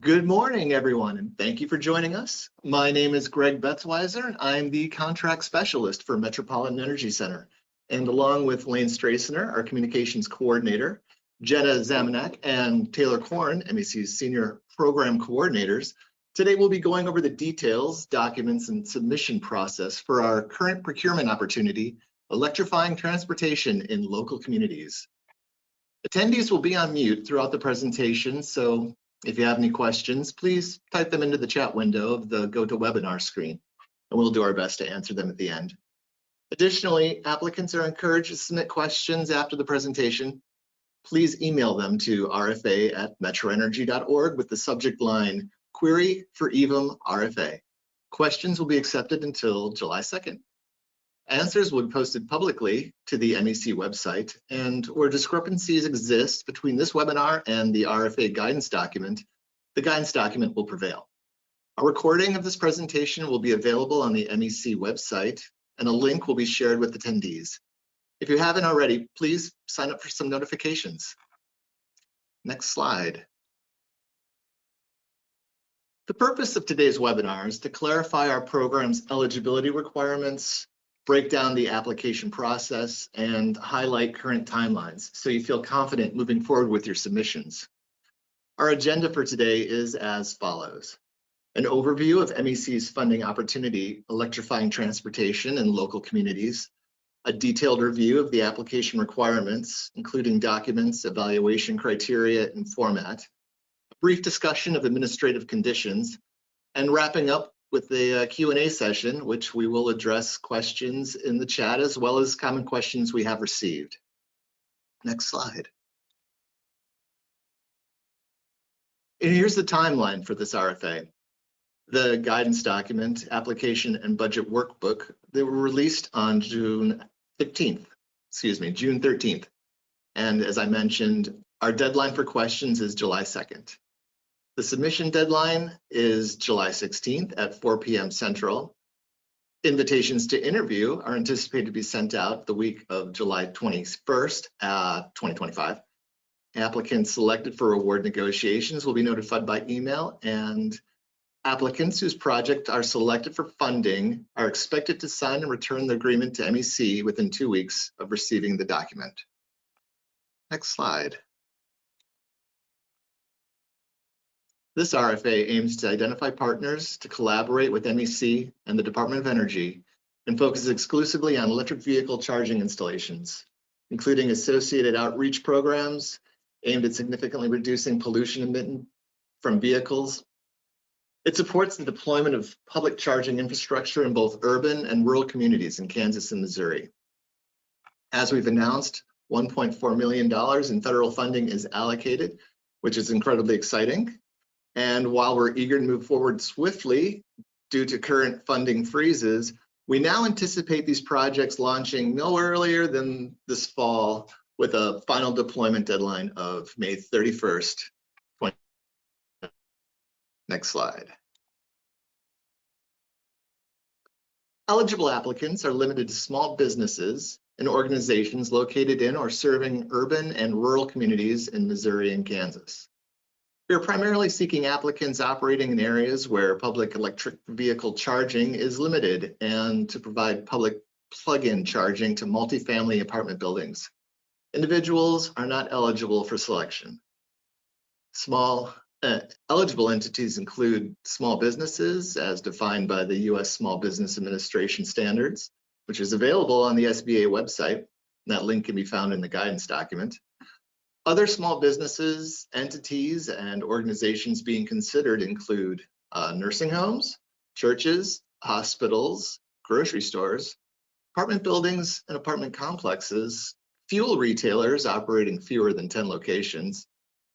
Good morning, everyone, and thank you for joining us. My name is Greg Betzweiser, and I'm the contract specialist for Metropolitan Energy Center. And along with Lane Strasener, our communications coordinator, Jenna Zamanek, and Taylor Korn, MEC's senior program coordinators, today we'll be going over the details, documents, and submission process for our current procurement opportunity, Electrifying Transportation in Local Communities. Attendees will be on mute throughout the presentation, so if you have any questions, please type them into the chat window of the GoToWebinar screen, and we'll do our best to answer them at the end. Additionally, applicants are encouraged to submit questions after the presentation. Please email them to rfa@metroenergy.org with the subject line, Query for EVM RFA. Questions will be accepted until July 2nd. Answers will be posted publicly to the MEC website, and where discrepancies exist between this webinar and the RFA guidance document, the guidance document will prevail. A recording of this presentation will be available on the MEC website, and a link will be shared with attendees. If you haven't already, please sign up for some notifications. Next slide. The purpose of today's webinar is to clarify our program's eligibility requirements, break down the application process, and highlight current timelines so you feel confident moving forward with your submissions. Our agenda for today is as follows. An overview of MEC's funding opportunity, Electrifying Transportation in Local Communities, a detailed review of the application requirements, including documents, evaluation criteria, and format, a brief discussion of administrative conditions, and wrapping up with the Q&A session, which we will address questions in the chat as well as common questions we have received. Next slide. And here's the timeline for this RFA. The guidance document, application, and budget workbook, they were released on June 13th. And as I mentioned, our deadline for questions is July 2nd. The submission deadline is July 16th at 4 p.m. Central. Invitations to interview are anticipated to be sent out the week of July 21st, 2025. Applicants selected for award negotiations will be notified by email, and applicants whose projects are selected for funding are expected to sign and return the agreement to MEC within 2 weeks of receiving the document. Next slide. This RFA aims to identify partners to collaborate with MEC and the Department of Energy and focuses exclusively on electric vehicle charging installations, including associated outreach programs aimed at significantly reducing pollution emitted from vehicles. It supports the deployment of public charging infrastructure in both urban and rural communities in Kansas and Missouri. As we've announced, $1.4 million in federal funding is allocated, which is incredibly exciting. And while we're eager to move forward swiftly due to current funding freezes, we now anticipate these projects launching no earlier than this fall with a final deployment deadline of May 31st. Next slide. Eligible applicants are limited to small businesses and organizations located in or serving urban and rural communities in Missouri and Kansas. We are primarily seeking applicants operating in areas where public electric vehicle charging is limited and to provide public plug-in charging to multifamily apartment buildings. Individuals are not eligible for selection. Eligible entities include small businesses as defined by the U.S. Small Business Administration standards, which is available on the SBA website. And that link can be found in the guidance document. Other small businesses, entities, and organizations being considered include nursing homes, churches, hospitals, grocery stores, apartment buildings and apartment complexes, fuel retailers operating fewer than 10 locations,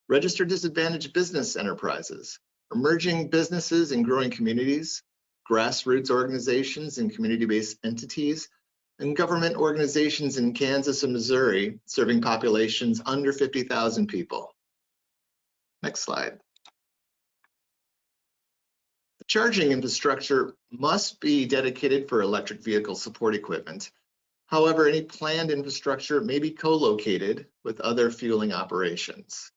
registered disadvantaged business enterprises, emerging businesses in growing communities, grassroots organizations and community-based entities, and government organizations in Kansas and Missouri serving populations under 50,000 people. Next slide. The charging infrastructure must be dedicated for electric vehicle support equipment. However, any planned infrastructure may be co-located with other fueling operations.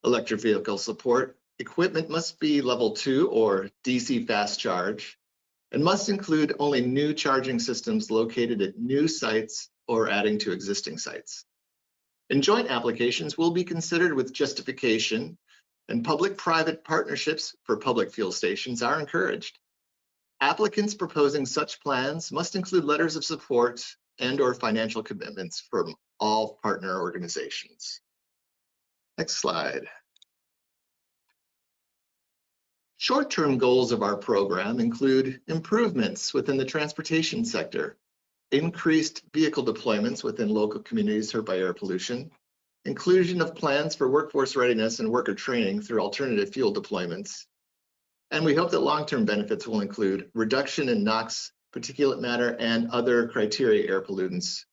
Electric vehicle support Equipment must be level 2 or DC fast charge and must include only new charging systems located at new sites or adding to existing sites. And joint applications will be considered with justification, and public-private partnerships for public fuel stations are encouraged. Applicants proposing such plans must include letters of support and/or financial commitments from all partner organizations. Next slide. Short-term goals of our program include improvements within the transportation sector, increased vehicle deployments within local communities hurt by air pollution, inclusion of plans for workforce readiness and worker training through alternative fuel deployments, and we hope that long-term benefits will include reduction in NOx, particulate matter, and other criteria air pollutants,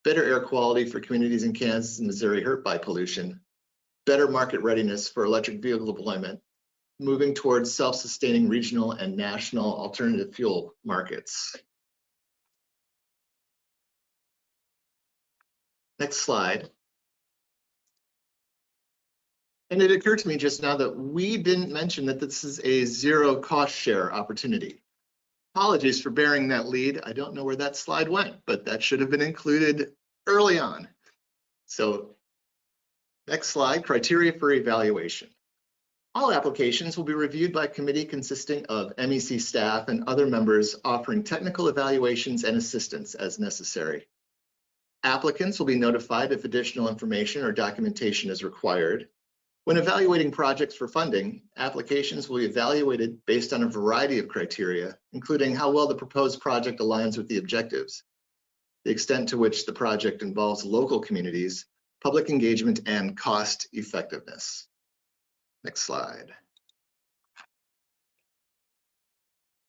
better air quality for communities in Kansas and Missouri hurt by pollution, better market readiness for electric vehicle deployment, moving towards self-sustaining regional and national alternative fuel markets. Next slide. And it occurred to me just now that we didn't mention that this is a zero cost share opportunity. Apologies for bearing that lead. I don't know where that slide went, but that should have been included early on. So next slide, criteria for evaluation. All applications will be reviewed by a committee consisting of MEC staff and other members offering technical evaluations and assistance as necessary. Applicants will be notified if additional information or documentation is required. When evaluating projects for funding, applications will be evaluated based on a variety of criteria, including how well the proposed project aligns with the objectives, the extent to which the project involves local communities, public engagement, and cost effectiveness. Next slide.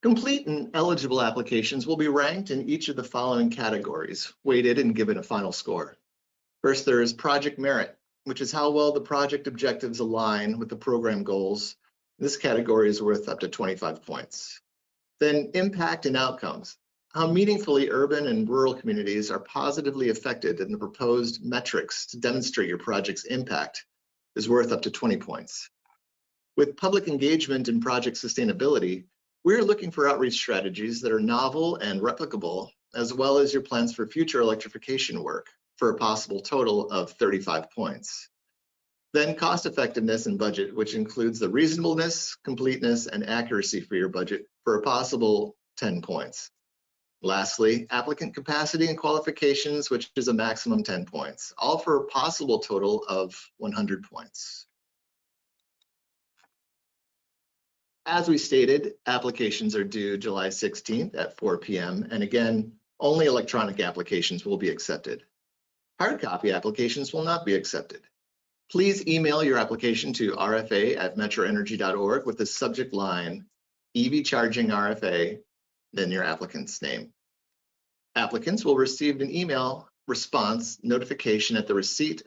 Complete and eligible applications will be ranked in each of the following categories, weighted and given a final score. First, there is project merit, which is how well the project objectives align with the program goals. This category is worth up to 25 points. Then impact and outcomes, how meaningfully urban and rural communities are positively affected in the proposed metrics to demonstrate your project's impact is worth up to 20 points. With public engagement and project sustainability, we're looking for outreach strategies that are novel and replicable, as well as your plans for future electrification work for a possible total of 35 points. Then cost effectiveness and budget, which includes the reasonableness, completeness, and accuracy for your budget for a possible 10 points. Lastly, applicant capacity and qualifications, which is a maximum 10 points, all for a possible total of 100 points. As we stated, applications are due July 16th at 4 p.m. And again, only electronic applications will be accepted. Hard copy applications will not be accepted. Please email your application to rfa@metroenergy.org with the subject line, EV charging RFA, then your applicant's name. Applicants will receive an email response notification at the receipt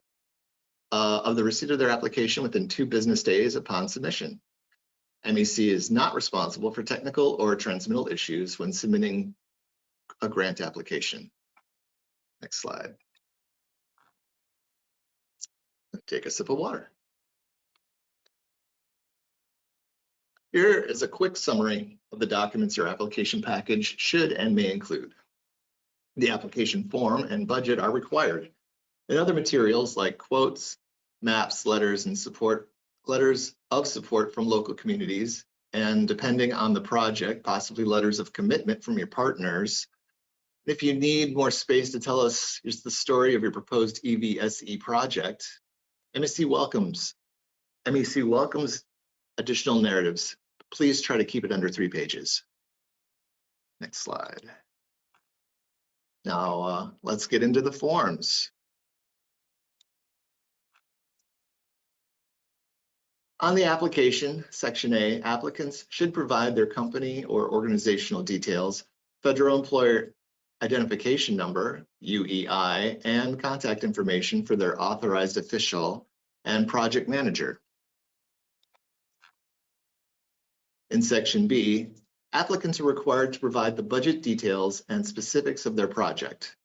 of their application within 2 business days upon submission. MEC is not responsible for technical or transmittal issues when submitting a grant application. Next slide. Take a sip of water. Here is a quick summary of the documents your application package should and may include. The application form and budget are required, and other materials like quotes, maps, letters of support from local communities, and depending on the project, possibly letters of commitment from your partners. If you need more space to tell us here's the story of your proposed EV-SE project, MEC welcomes additional narratives. Please try to keep it under 3 pages. Next slide. Now let's get into the forms. On the application, Section A, applicants should provide their company or organizational details, federal employer identification number, UEI, and contact information for their authorized official and project manager. In Section B, applicants are required to provide the budget details and specifics of their project.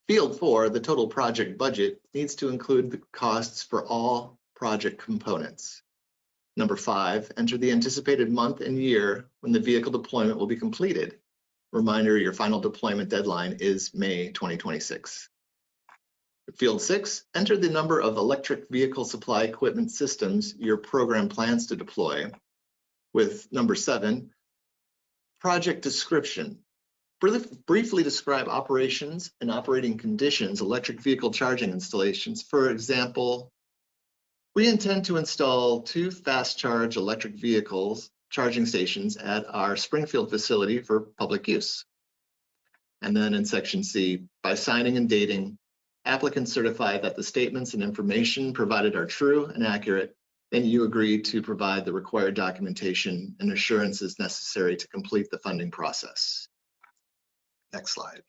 Field 4, the total project budget, needs to include the costs for all project components. Number 5, enter the anticipated month and year when the vehicle deployment will be completed. Reminder, your final deployment deadline is May 2026. Field 6, enter the number of electric vehicle supply equipment systems your program plans to deploy. With number 7, project description. Briefly describe operations and operating conditions, electric vehicle charging installations. For example, we intend to install 2 fast charge electric vehicles charging stations at our Springfield facility for public use. And then in section C, by signing and dating, applicants certify that the statements and information provided are true and accurate, and you agree to provide the required documentation and assurances necessary to complete the funding process. Next slide.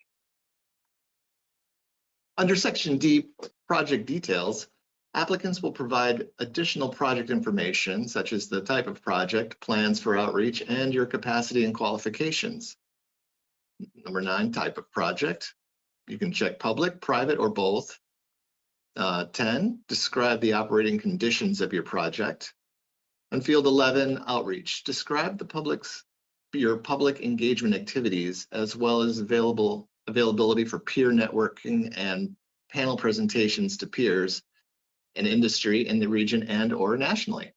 Under section D, project details, applicants will provide additional project information, such as the type of project, plans for outreach, and your capacity and qualifications. Number 9, type of project. You can check public, private, or both. 10, describe the operating conditions of your project. And field 11, outreach. Describe your public engagement activities, as well as availability for peer networking and panel presentations to peers in industry in the region and or nationally.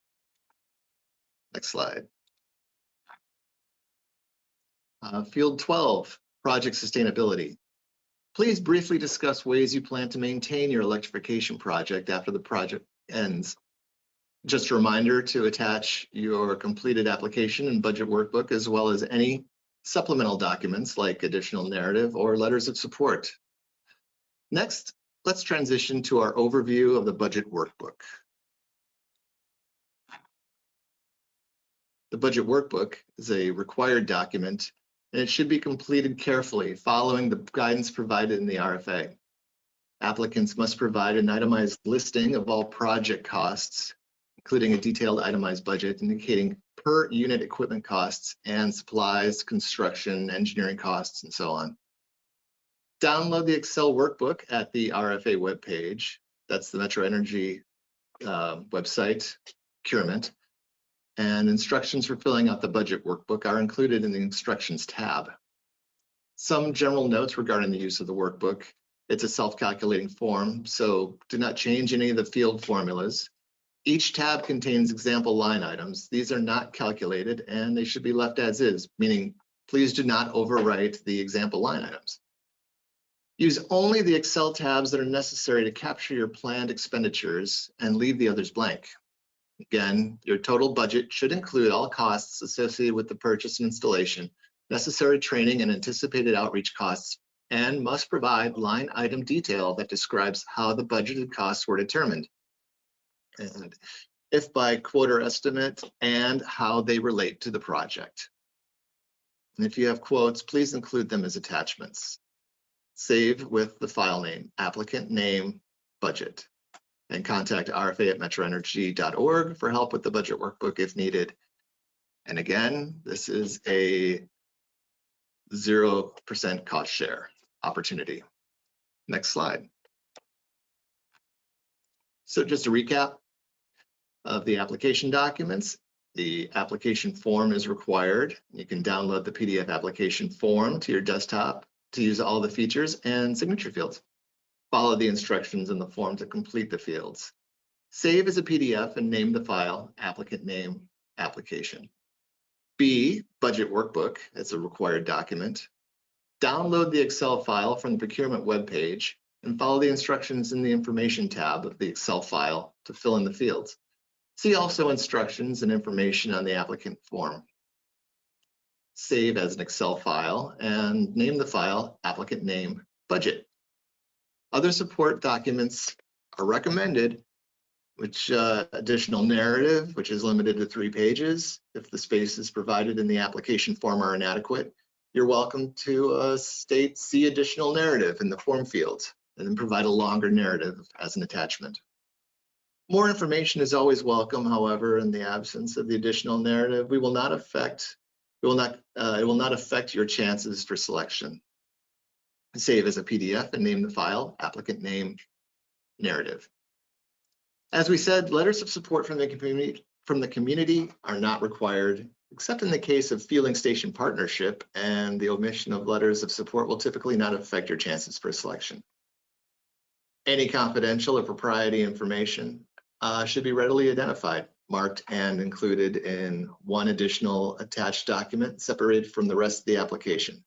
Next slide. Field 12, project sustainability. Please briefly discuss ways you plan to maintain your electrification project after the project ends. Just a reminder to attach your completed application and budget workbook, as well as any supplemental documents like additional narrative or letters of support. Next, let's transition to our overview of the budget workbook. The budget workbook is a required document, and it should be completed carefully following the guidance provided in the RFA. Applicants must provide an itemized listing of all project costs, including a detailed itemized budget indicating per unit equipment costs and supplies, construction, engineering costs, and so on. Download the Excel workbook at the RFA webpage. That's the Metro Energy website, procurement. And instructions for filling out the budget workbook are included in the instructions tab. Some general notes regarding the use of the workbook. It's a self-calculating form, so do not change any of the field formulas. Each tab contains example line items. These are not calculated and they should be left as is, meaning please do not overwrite the example line items. Use only the Excel tabs that are necessary to capture your planned expenditures and leave the others blank. Again, your total budget should include all costs associated with the purchase and installation, necessary training and anticipated outreach costs, and must provide line item detail that describes how the budgeted costs were determined, and if by quarter estimate, and how they relate to the project. And if you have quotes, please include them as attachments. Save with the file name, applicant name, budget, and contact rfa@metroenergy.org for help with the budget workbook if needed. And again, this is a 0% cost share opportunity. Next slide. So just a recap of the application documents. The application form is required. You can download the PDF application form to your desktop to use all the features and signature fields. Follow the instructions in the form to complete the fields. Save as a PDF and name the file, applicant name, application. B, budget workbook, it's a required document. Download the Excel file from the procurement webpage and follow the instructions in the information tab of the Excel file to fill in the fields. See also instructions and information on the applicant form. Save as an Excel file and name the file applicant name budget. Other support documents are recommended, which additional narrative, which is limited to 3 pages. If the spaces provided in the application form are inadequate, you're welcome to state see additional narrative in the form field and then provide a longer narrative as an attachment. More information is always welcome. However, in the absence of the additional narrative, it will not affect your chances for selection. Save as a PDF and name the file, applicant name, narrative. As we said, letters of support from the from the community are not required, except in the case of fueling station partnership, and the omission of letters of support will typically not affect your chances for selection. Any confidential or proprietary information should be readily identified, marked, and included in one additional attached document separated from the rest of the application.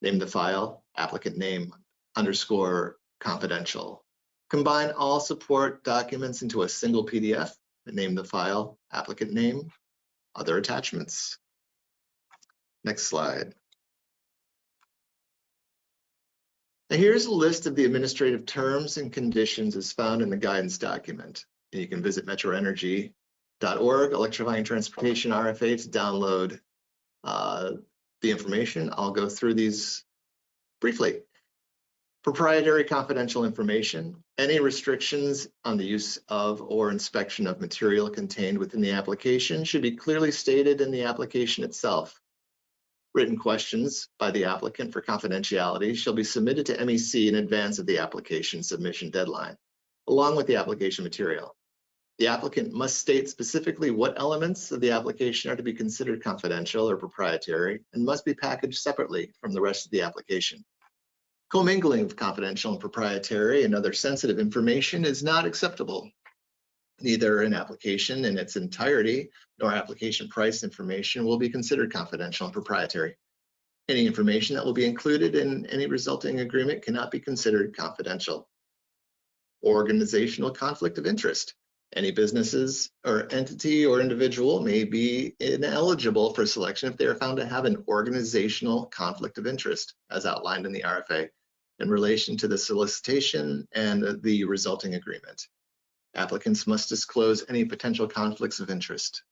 Name the file, applicant name _ confidential. Combine all support documents into a single PDF and name the file, applicant name, other attachments. Next slide. Now here's a list of the administrative terms and conditions as found in the guidance document. And you can visit metroenergy.org, Electrifying Transportation RFA, to download the information. I'll go through these briefly. Proprietary confidential information. Any restrictions on the use of or inspection of material contained within the application should be clearly stated in the application itself. Written questions by the applicant for confidentiality shall be submitted to MEC in advance of the application submission deadline, along with the application material. The applicant must state specifically what elements of the application are to be considered confidential or proprietary and must be packaged separately from the rest of the application. Commingling of confidential and proprietary and other sensitive information is not acceptable. Neither an application in its entirety nor application price information will be considered confidential and proprietary. Any information that will be included in any resulting agreement cannot be considered confidential. Organizational conflict of interest. Any businesses or entity or individual may be ineligible for selection if they are found to have an organizational conflict of interest, as outlined in the RFA, in relation to the solicitation and the resulting agreement. Applicants must disclose any potential conflicts of interest.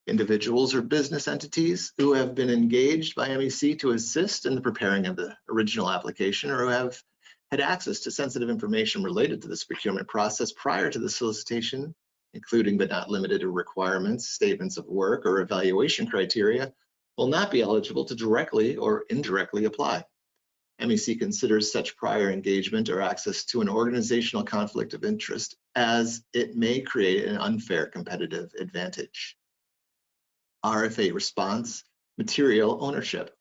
Individuals or business entities who have been engaged by MEC to assist in the preparing of the original application or who have had access to sensitive information related to this procurement process prior to the solicitation, including but not limited to requirements, statements of work, or evaluation criteria, will not be eligible to directly or indirectly apply. MEC considers such prior engagement or access to an organizational conflict of interest as it may create an unfair competitive advantage. RFA response, material ownership.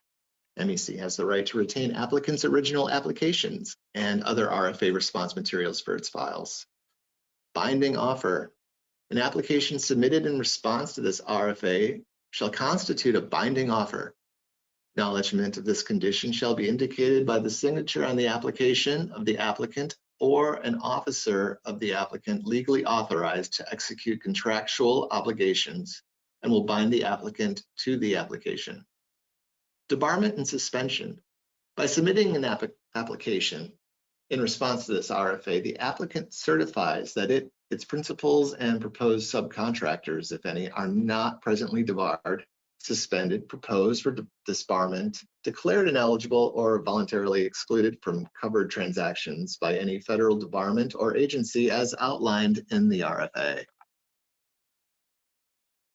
MEC has the right to retain applicants' original applications and other RFA response materials for its files. Binding offer. An application submitted in response to this RFA shall constitute a binding offer. Acknowledgement of this condition shall be indicated by the signature on the application of the applicant or an officer of the applicant legally authorized to execute contractual obligations and will bind the applicant to the application. Debarment and suspension. By submitting an application in response to this RFA, the applicant certifies that its principals and proposed subcontractors, if any, are not presently debarred, suspended, proposed for disbarment, declared ineligible, or voluntarily excluded from covered transactions by any federal debarment or agency as outlined in the RFA.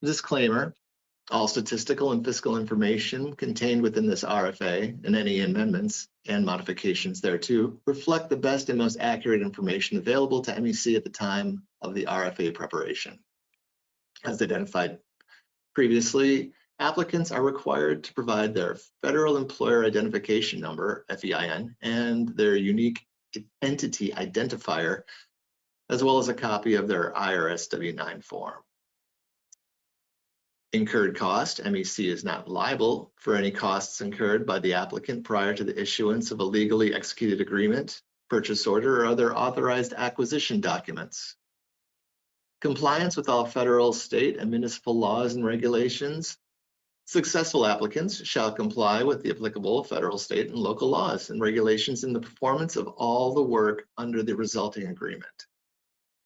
Disclaimer. All statistical and fiscal information contained within this RFA and any amendments and modifications thereto reflect the best and most accurate information available to MEC at the time of the RFA preparation. As identified previously, applicants are required to provide their Federal Employer Identification Number, FEIN, and their unique entity identifier, as well as a copy of their IRS W-9 form. Incurred cost. MEC is not liable for any costs incurred by the applicant prior to the issuance of a legally executed agreement, purchase order, or other authorized acquisition documents. Compliance with all federal, state, and municipal laws and regulations. Successful applicants shall comply with the applicable federal, state, and local laws and regulations in the performance of all the work under the resulting agreement.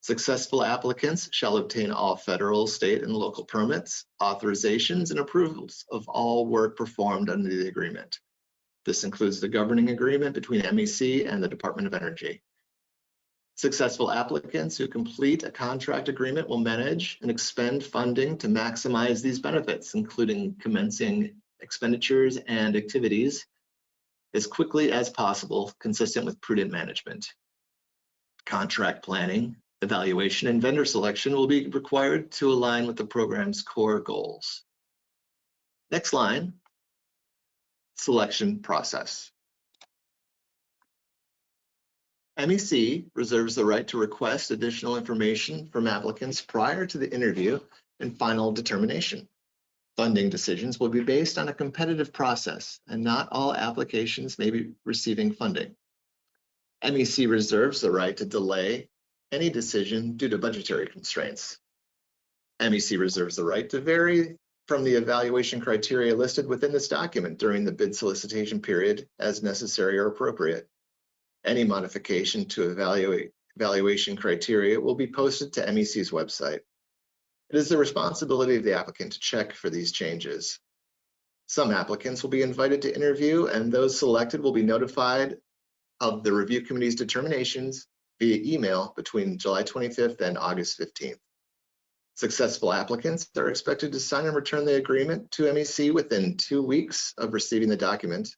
Successful applicants shall obtain all federal, state, and local permits, authorizations, and approvals of all work performed under the agreement. This includes the governing agreement between MEC and the Department of Energy. Successful applicants who complete a contract agreement will manage and expend funding to maximize these benefits, including commencing expenditures and activities as quickly as possible, consistent with prudent management. Contract planning. Evaluation and vendor selection will be required to align with the program's core goals. Next line, selection process. MEC reserves the right to request additional information from applicants prior to the interview and final determination. Funding decisions will be based on a competitive process, and not all applications may be receiving funding. MEC reserves the right to delay any decision due to budgetary constraints. MEC reserves the right to vary from the evaluation criteria listed within this document during the bid solicitation period as necessary or appropriate. Any modification to evaluation criteria will be posted to MEC's website. It is the responsibility of the applicant to check for these changes. Some applicants will be invited to interview, and those selected will be notified of the review committee's determinations via email between July 25th and August 15th. Successful applicants are expected to sign and return the agreement to MEC within 2 weeks of receiving the document,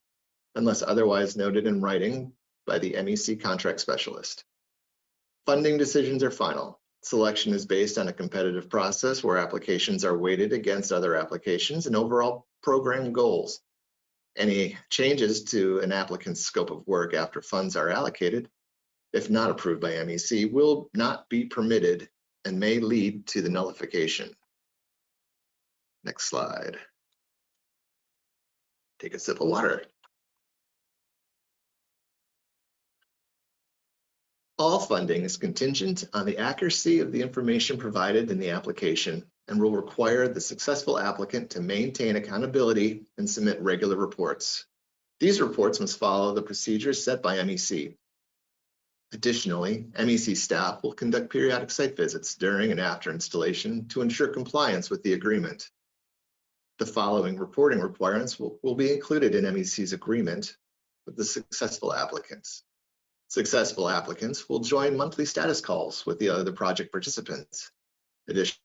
unless otherwise noted in writing by the MEC contract specialist. Funding decisions are final. Selection is based on a competitive process where applications are weighted against other applications and overall program goals. Any changes to an applicant's scope of work after funds are allocated, if not approved by MEC, will not be permitted and may lead to the nullification. Next slide. Take a sip of water. All funding is contingent on the accuracy of the information provided in the application and will require the successful applicant to maintain accountability and submit regular reports. These reports must follow the procedures set by MEC. Additionally, MEC staff will conduct periodic site visits during and after installation to ensure compliance with the agreement. The following reporting requirements will be included in MEC's agreement with the successful applicants. Successful applicants will join monthly status calls with the other project participants. Additionally,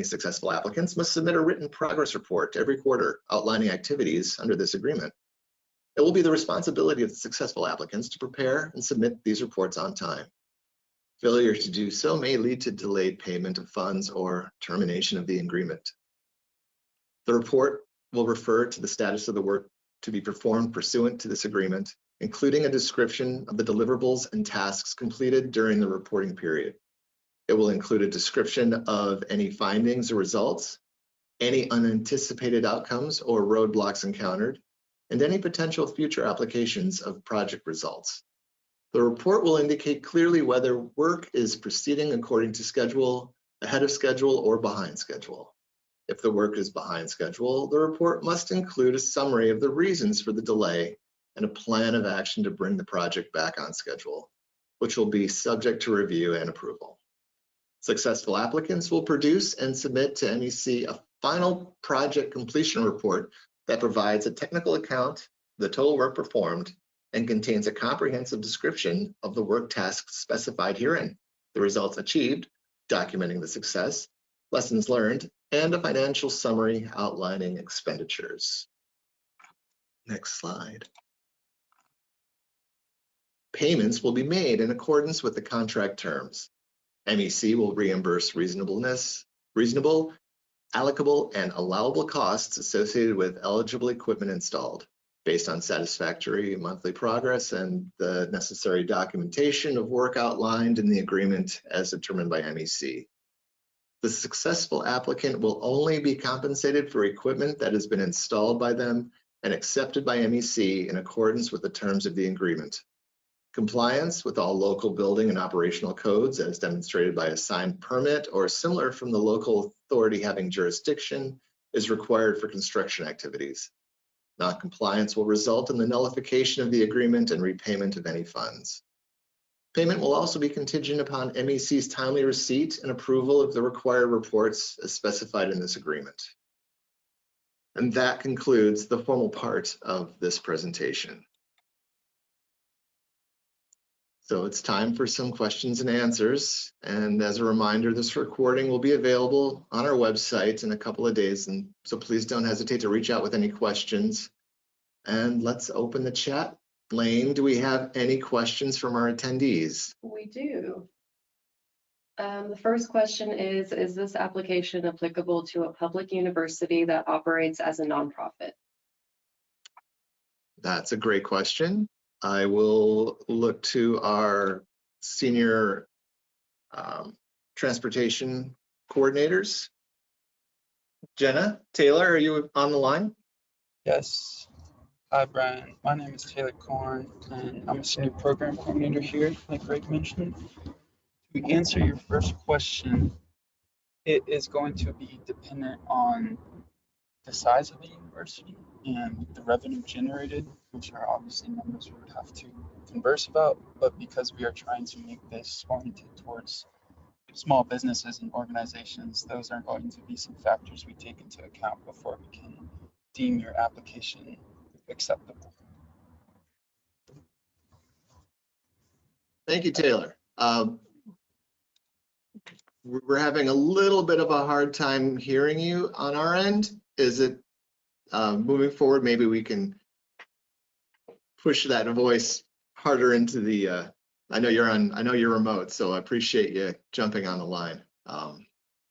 successful applicants must submit a written progress report every quarter outlining activities under this agreement. It will be the responsibility of the successful applicants to prepare and submit these reports on time. Failure to do so may lead to delayed payment of funds or termination of the agreement. The report will refer to the status of the work to be performed pursuant to this agreement, including a description of the deliverables and tasks completed during the reporting period. It will include a description of any findings or results, any unanticipated outcomes or roadblocks encountered, and any potential future applications of project results. The report will indicate clearly whether work is proceeding according to schedule, ahead of schedule, or behind schedule. If the work is behind schedule, the report must include a summary of the reasons for the delay and a plan of action to bring the project back on schedule, which will be subject to review and approval. Successful applicants will produce and submit to MEC a final project completion report that provides a technical account of the total work performed and contains a comprehensive description of the work tasks specified herein, the results achieved, documenting the success, lessons learned, and a financial summary outlining expenditures. Next slide. Payments will be made in accordance with the contract terms. MEC will reimburse reasonable, allocable, and allowable costs associated with eligible equipment installed based on satisfactory monthly progress and the necessary documentation of work outlined in the agreement as determined by MEC. The successful applicant will only be compensated for equipment that has been installed by them and accepted by MEC in accordance with the terms of the agreement. Compliance with all local building and operational codes as demonstrated by a signed permit or similar from the local authority having jurisdiction is required for construction activities. Non-compliance will result in the nullification of the agreement and repayment of any funds. Payment will also be contingent upon MEC's timely receipt and approval of the required reports as specified in this agreement. And that concludes the formal part of this presentation. So it's time for some questions and answers. And as a reminder, this recording will be available on our website in a couple of days. And so please don't hesitate to reach out with any questions. And let's open the chat Lane, do we have any questions from our attendees? We do. The first question is this application applicable to a public university that operates as a nonprofit? That's a great question. I will look to our senior transportation coordinators. Jenna, Taylor, are you on the line? Yes. Hi, Brian. My name is Taylor Korn, and I'm a senior program coordinator here, like Greg mentioned. To answer your first question, it is going to be dependent on the size of the university and the revenue generated, which are obviously numbers we would have to converse about. But because we are trying to make this oriented towards small businesses and organizations, those are going to be some factors we take into account before we can deem your application acceptable. Thank you, Taylor. We're having a little bit of a hard time hearing you on our end. Is it moving forward? Maybe we can push that voice harder into the. I know you're remote, so I appreciate you jumping on the line.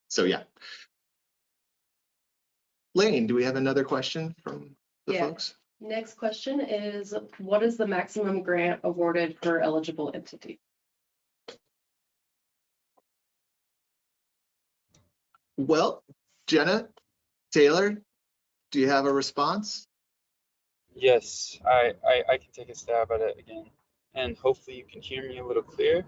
So yeah. Lane, do we have another question from the folks? Next question is, what is the maximum grant awarded per eligible entity? Well, Jenna, Taylor, do you have a response? Yes, I can take a stab at it again, and hopefully you can hear me a little clear,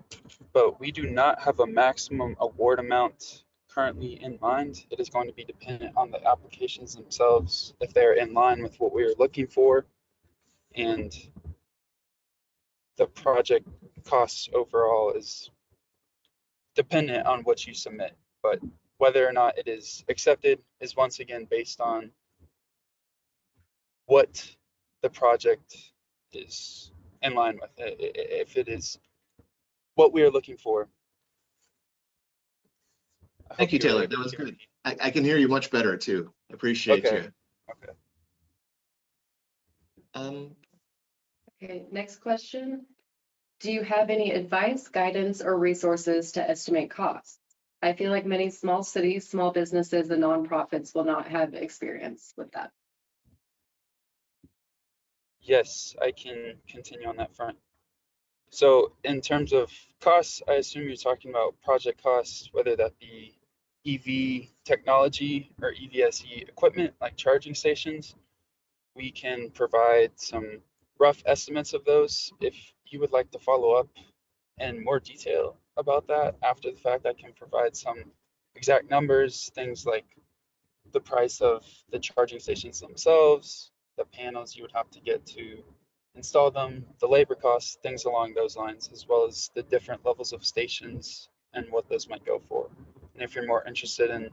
but we do not have a maximum award amount currently in mind. It is going to be dependent on the applications themselves, if they're in line with what we are looking for, and the project costs overall is dependent on what you submit, but whether or not it is accepted is once again based on what the project is in line with, if it is what we are looking for. Thank you, Taylor. That was good. I can hear you much better too. Appreciate you. Okay. Okay, next question. Do you have any advice, guidance, or resources to estimate costs? I feel like many small cities, small businesses, and nonprofits will not have experience with that. Yes, I can continue on that front. So in terms of costs, I assume you're talking about project costs, whether that be EV technology or EVSE equipment like charging stations. We can provide some rough estimates of those. If you would like to follow up in more detail about that after the fact, I can provide some exact numbers, things like the price of the charging stations themselves, the panels you would have to get to install them, the labor costs, things along those lines, as well as the different levels of stations and what those might go for. And if you're more interested in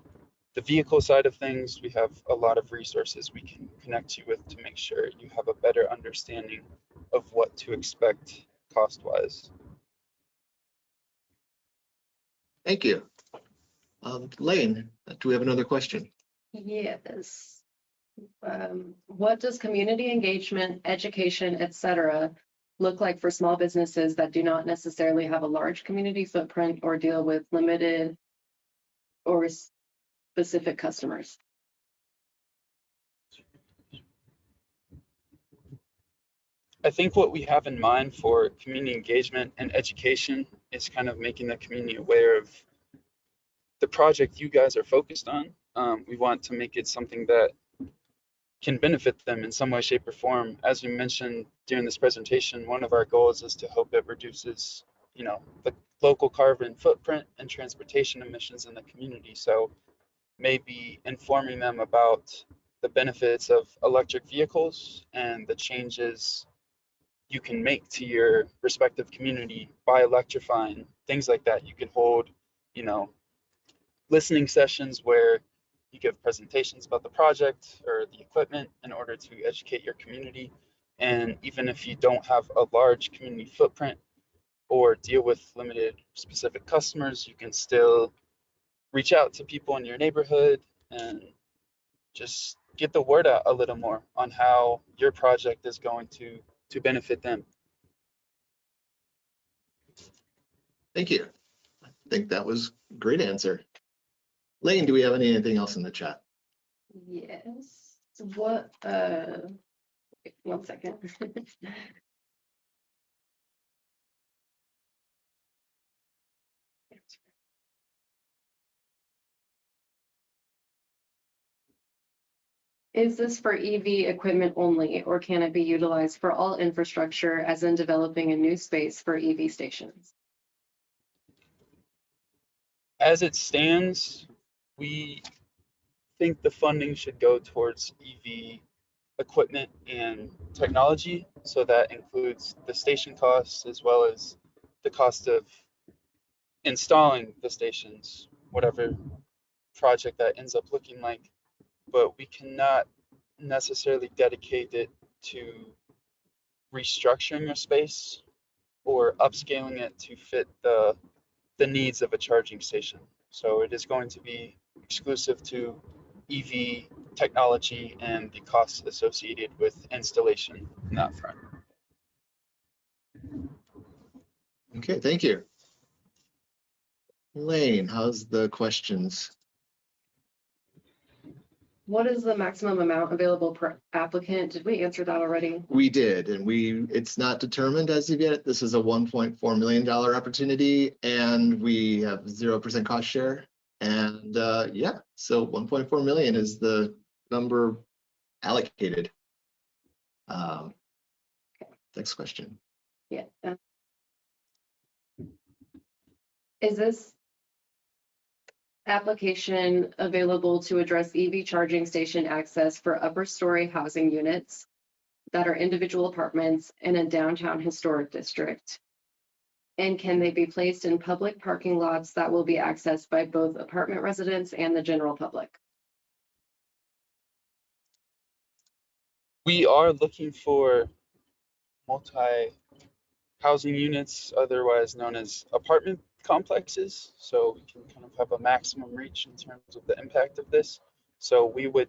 the vehicle side of things, we have a lot of resources we can connect you with to make sure you have a better understanding of what to expect cost-wise. Thank you. Lane, do we have another question? Yes. What does community engagement, education, etc., look like for small businesses that do not necessarily have a large community footprint or deal with limited or specific customers? I think what we have in mind for community engagement and education is kind of making the community aware of the project you guys are focused on. We want to make it something that can benefit them in some way, shape, or form. As we mentioned during this presentation, one of our goals is to hope it reduces, the local carbon footprint and transportation emissions in the community. So maybe informing them about the benefits of electric vehicles and the changes you can make to your respective community by electrifying, things like that. You can hold, listening sessions where you give presentations about the project or the equipment in order to educate your community. And even if you don't have a large community footprint or deal with limited specific customers, you can still reach out to people in your neighborhood and just get the word out a little more on how your project is going to benefit them. Thank you. I think that was a great answer. Lane, do we have anything else in the chat? Yes. What, wait, 1 second. Is this for EV equipment only, or can it be utilized for all infrastructure, as in developing a new space for EV stations? As it stands, we think the funding should go towards EV equipment and technology. So that includes the station costs as well as the cost of installing the stations, whatever project that ends up looking like. But we cannot necessarily dedicate it to restructuring a space or upscaling it to fit the needs of a charging station. So it is going to be exclusive to EV technology and the costs associated with installation in that front. Okay, thank you. Lane, how's the questions? What is the maximum amount available per applicant? Did we answer that already? We did, and it's not determined as of yet. This is a $1.4 million opportunity, and we have 0% cost share. And yeah, so 1.4 million is the number allocated. Next question. Yeah. Is this application available to address EV charging station access for upper story housing units that are individual apartments in a downtown historic district? And can they be placed in public parking lots that will be accessed by both apartment residents and the general public? We are looking for multi-housing units, otherwise known as apartment complexes, so we can kind of have a maximum reach in terms of the impact of this. So we would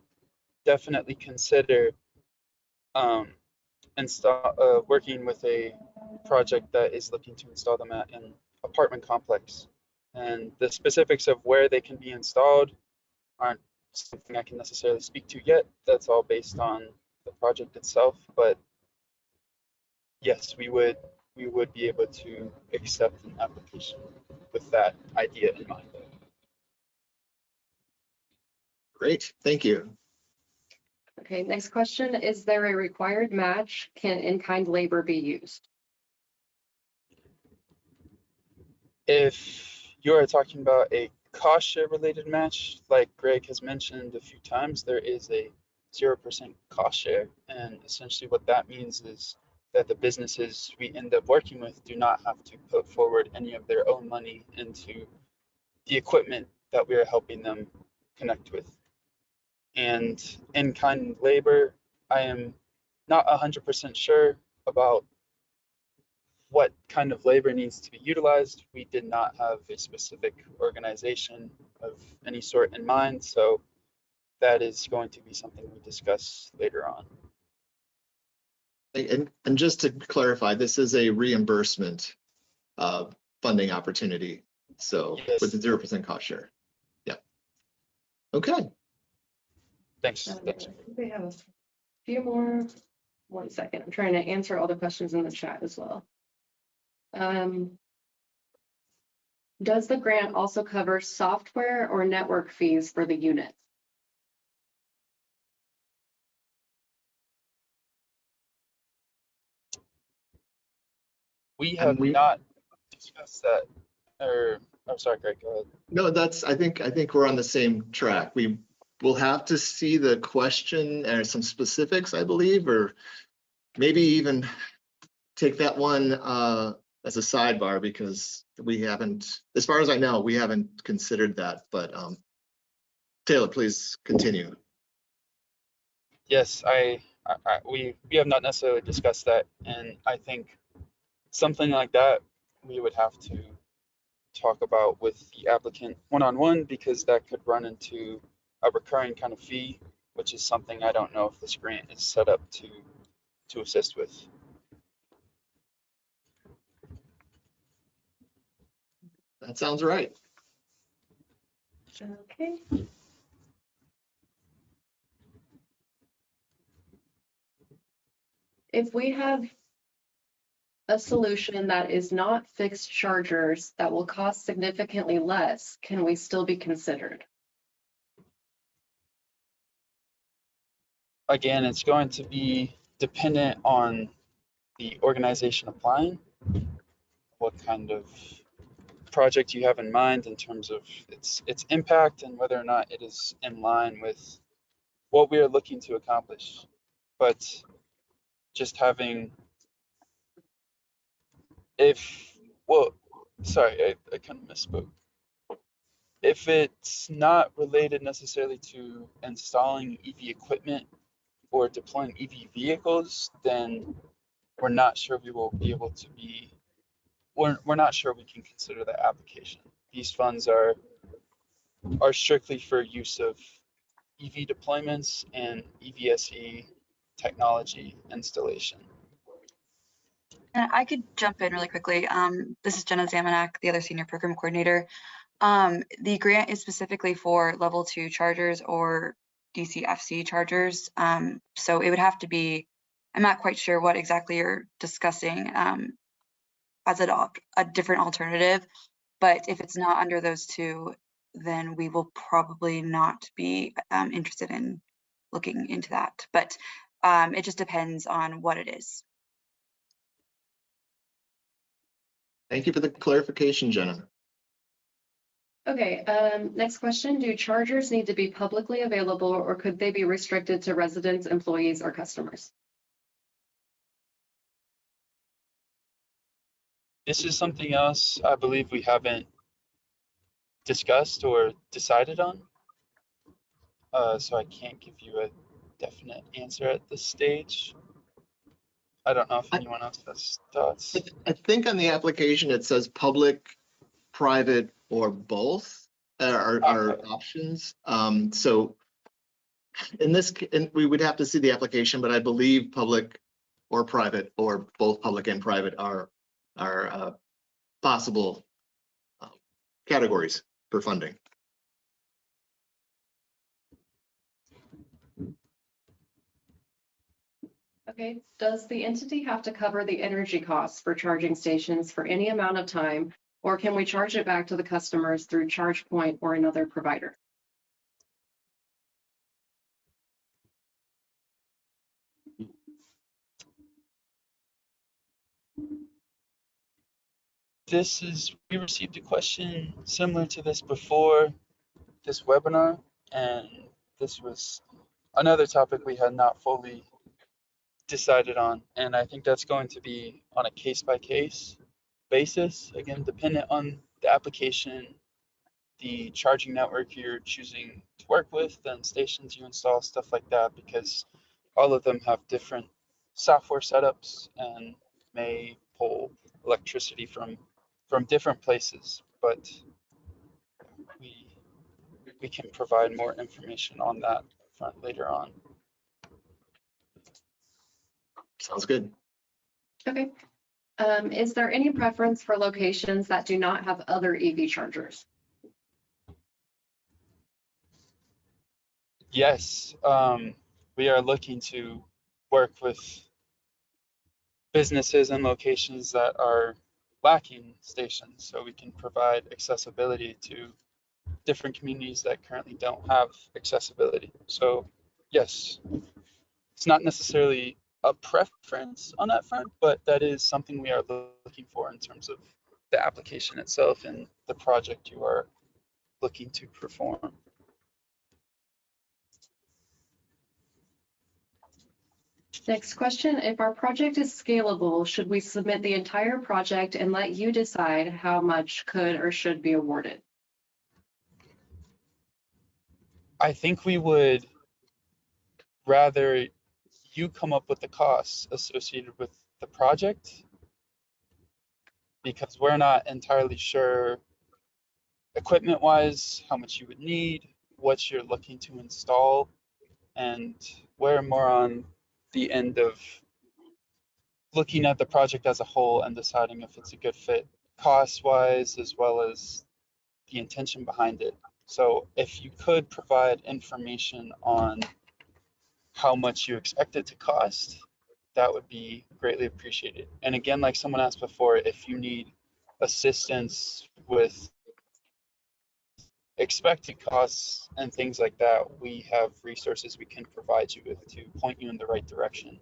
definitely consider working with a project that is looking to install them at an apartment complex. And the specifics of where they can be installed aren't something I can necessarily speak to yet. That's all based on the project itself. But yes, we would be able to accept an application with that idea in mind. Great, thank you. Okay, next question. Is there a required match? Can in-kind labor be used? If you're talking about a cost share related match, like Greg has mentioned a few times, there is a 0% cost share. And essentially what that means is that the businesses we end up working with do not have to put forward any of their own money into the equipment that we are helping them connect with. And in-kind labor, I am not 100% sure about what kind of labor needs to be utilized. We did not have a specific organization of any sort in mind, so that is going to be something we discuss later on. And just to clarify, this is a reimbursement funding opportunity. So yes, with the 0% cost share. Yeah. Okay. Thanks. We have a few more. 1 second. I'm trying to answer all the questions in the chat as well. Does the grant also cover software or network fees for the unit? We have not discussed that. Or I'm sorry, Greg, go ahead. No, I think we're on the same track. We will have to see the question and some specifics, I believe, or maybe even take that one as a sidebar, because we haven't, as far as I know, we haven't considered that. But Taylor, please continue. Yes, we have not necessarily discussed that, and I think something like that we would have to talk about with the applicant one-on-one, because that could run into a recurring kind of fee, which is something I don't know if this grant is set up to assist with. That sounds right. Okay. If we have a solution that is not fixed chargers that will cost significantly less, can we still be considered? Again, it's going to be dependent on the organization applying, what kind of project you have in mind in terms of its impact and whether or not it is in line with what we are looking to accomplish. But just having, sorry, I kind of misspoke. If it's not related necessarily to installing EV equipment or deploying EV vehicles, then we're not sure we will be able to be, we're not sure we can consider that application. These funds are strictly for use of EV deployments and EVSE technology installation. And I could jump in really quickly. This is Jenna Zamanak, the other senior program coordinator. The grant is specifically for level 2 chargers or DCFC chargers. So it would have to be, I'm not quite sure what exactly you're discussing as a different alternative, but if it's not under those two, then we will probably not be interested in looking into that. But it just depends on what it is. Thank you for the clarification, Jenna. Okay, next question. Do chargers need to be publicly available or could they be restricted to residents, employees, or customers? This is something else I believe we haven't discussed or decided on. So I can't give you a definite answer at this stage. I don't know if anyone else has thoughts. I think on the application, it says public, private, or both are options. So in this, we would have to see the application, but I believe public or private or both public and private are possible categories for funding. Okay, does the entity have to cover the energy costs for charging stations for any amount of time, or can we charge it back to the customers through ChargePoint or another provider? We received a question similar to this before this webinar, and this was another topic we had not fully decided on, and I think that's going to be on a case-by-case basis, again, dependent on the application, the charging network you're choosing to work with, then stations you install, stuff like that, because all of them have different software setups and may pull electricity from different places, but we can provide more information on that front later on. Sounds good. Okay. Is there any preference for locations that do not have other EV chargers? Yes, we are looking to work with businesses and locations that are lacking stations so we can provide accessibility to different communities that currently don't have accessibility. So yes, it's not necessarily a preference on that front, but that is something we are looking for in terms of the application itself and the project you are looking to perform. Next question, if our project is scalable, should we submit the entire project and let you decide how much could or should be awarded? I think we would rather you come up with the costs associated with the project, because we're not entirely sure equipment wise how much you would need, what you're looking to install, and we're more on the end of looking at the project as a whole and deciding if it's a good fit cost-wise as well as the intention behind it. So if you could provide information on how much you expect it to cost, that would be greatly appreciated. And again, like someone asked before, if you need assistance with expected costs and things like that, we have resources we can provide you with to point you in the right direction.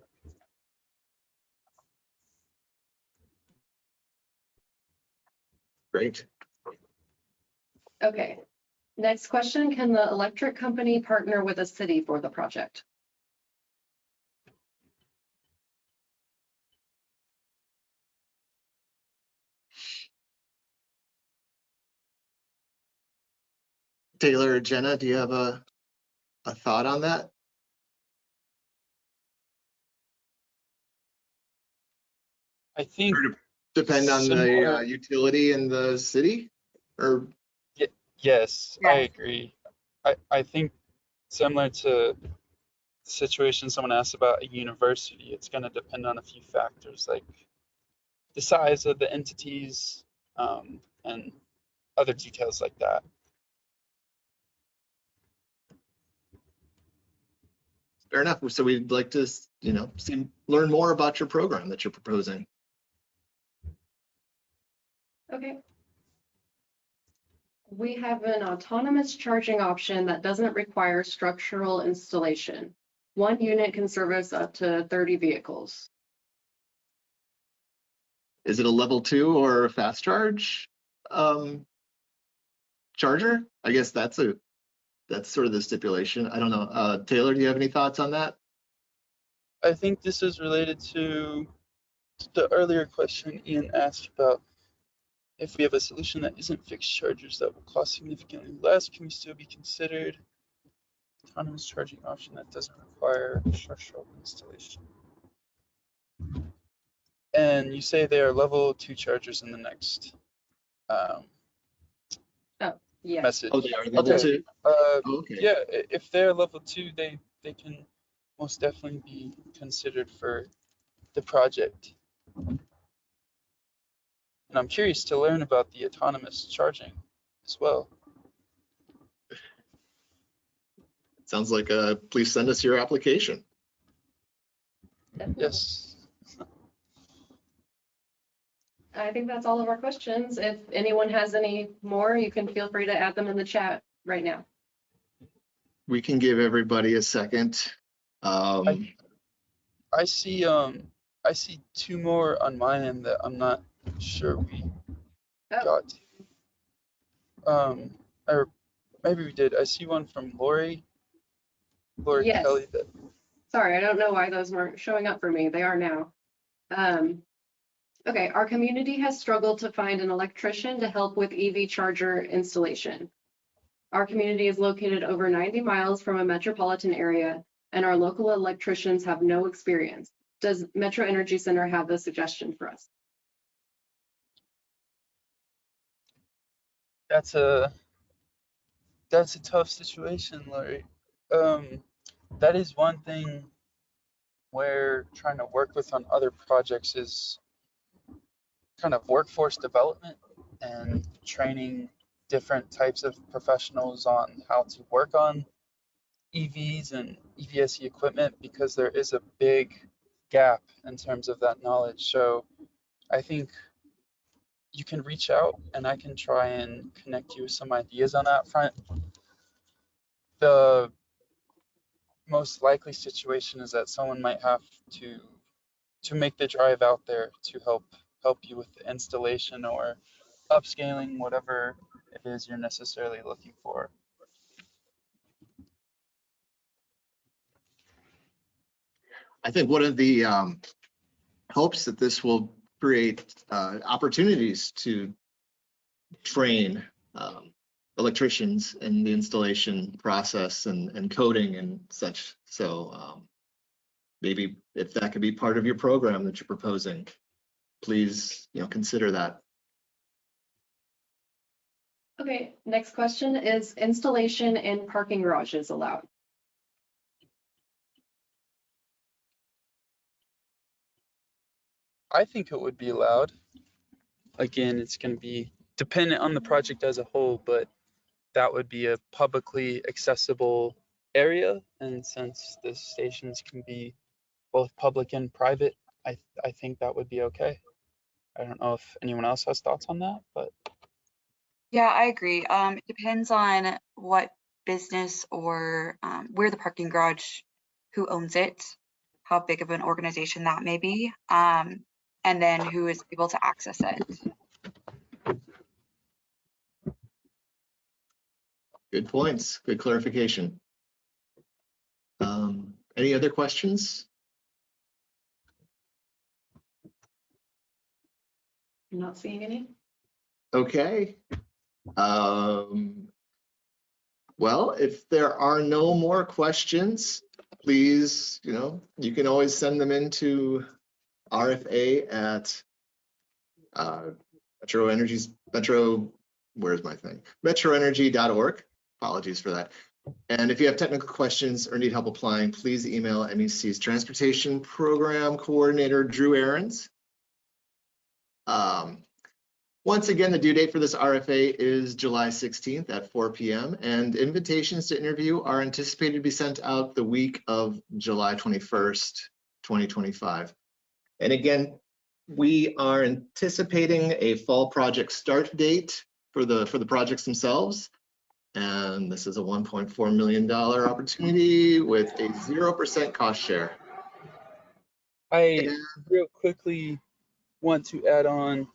Great. Okay. Next question, can the electric company partner with a city for the project? Taylor or Jenna, do you have a thought on that? I think Depend on the similar- utility in the city, or yes, I Yes. agree. I think similar to the situation someone asked about a university, it's going to depend on a few factors like the size of the entities and other details like that. fair enough. So we'd like to, learn more about your program that you're proposing. Okay. We have an autonomous charging option that doesn't require structural installation. One unit can service up to 30 vehicles. Is it a level 2 or a fast charge charger? I guess that's sort of the stipulation. I don't know. Taylor, do you have any thoughts on that? I think this is related to the earlier question Ian asked about if we have a solution that isn't fixed chargers that will cost significantly less, can we still be considered autonomous charging option that doesn't require structural installation? And you say they are level 2 chargers in the next Yeah. message. Oh, they are level Okay. 2? Okay. Yeah, if they're level 2, they can most definitely be considered for the project. And I'm curious to learn about the autonomous charging as well. Sounds like please send us your application. Definitely. Yes. I think that's all of our questions. If anyone has any more, you can feel free to add them in the chat right now. We can give everybody a second. I see 2 more on my end that I'm not sure we got. Or maybe we did. I see one from Lori Yes. Kelly that Sorry, I don't know why those weren't showing up for me. They are now. Okay, our community has struggled to find an electrician to help with EV charger installation. Our community is located over 90 miles from a metropolitan area, and our local electricians have no experience. Does Metro Energy Center have a suggestion for us? that's a tough situation, Lori. That is one thing we're trying to work with on other projects is kind of workforce development and training different types of professionals on how to work on EVs and EVSE equipment because there is a big gap in terms of that knowledge. So I think you can reach out and I can try and connect you with some ideas on that front. The most likely situation is that someone might have to make the drive out there to help you with the installation or upscaling, whatever it is you're necessarily looking for. I think one of the hopes that this will create opportunities to train electricians in the installation process and coding and such. So maybe if that could be part of your program that you're proposing, please, consider that. Okay, next question is installation in parking garages allowed? I think it would be allowed. again, it's going to be dependent on the project as a whole, but that would be a publicly accessible area. And since the stations can be both public and private, I think that would be okay. I don't know if anyone else has thoughts on that, but Yeah, I agree. It depends on what business or where the parking garage, who owns it, how big of an organization that may be, and then who is able to access it. Good points, good clarification. Any other questions? I'm not seeing any. Okay. Well, if there are no more questions, please, you can always send them into RFA at metroenergy.org. Apologies for that. And if you have technical questions or need help applying, please email MEC's Transportation Program Coordinator, Drew Ahrens. Once again, the due date for this RFA is July 16th at 4 p.m. and invitations to interview are anticipated to be sent out the week of July 21st, 2025. And again, we are anticipating a fall project start date for the projects themselves. And this is a $1.4 million opportunity with a 0% cost share. I real quickly want to add on,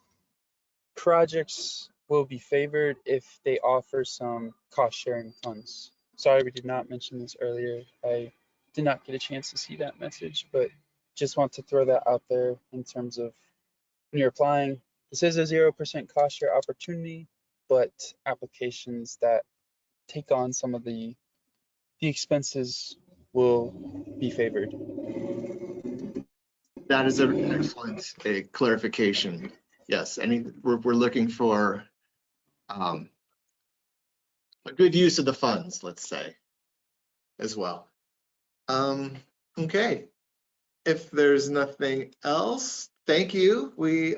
projects will be favored if they offer some cost sharing funds. Sorry, we did not mention this earlier. I did not get a chance to see that message, but just want to throw that out there in terms of when you're applying. This is a 0% cost share opportunity, but applications that take on some of the expenses will be favored. That is an excellent clarification. Yes, we're looking for a good use of the funds, let's say, as well. Okay, if there's nothing else, thank you. We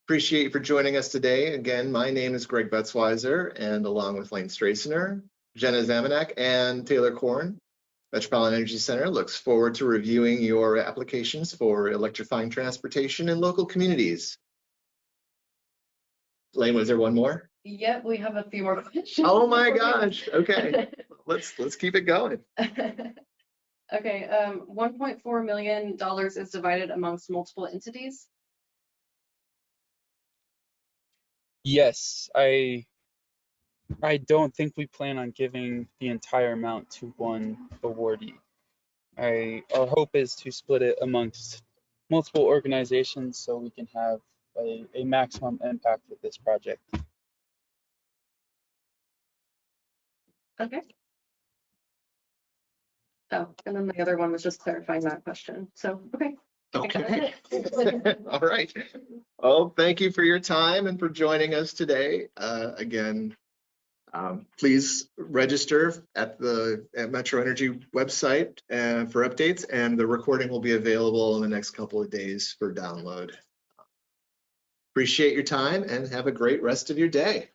appreciate you for joining us today. Again, my name is Greg Betzweiser, and along with Lane Stracener, Jenna Zamenak, and Taylor Korn, Metropolitan Energy Center looks forward to reviewing your applications for electrifying transportation in local communities. Lane, was there one more? Yep, we have a few more questions. Oh my gosh. Okay. Let's keep it going. Okay, $1.4 million is divided amongst multiple entities. Yes, I don't think we plan on giving the entire amount to one awardee. Our hope is to split it amongst multiple organizations so we can have a maximum impact with this project. Okay. Oh, and then the other one was just clarifying that question. So, okay. Okay. All right. Well, thank you for your time and for joining us today. Again, please register at the Metro Energy website for updates, and the recording will be available in the next couple of days for download. Appreciate your time and have a great rest of your day.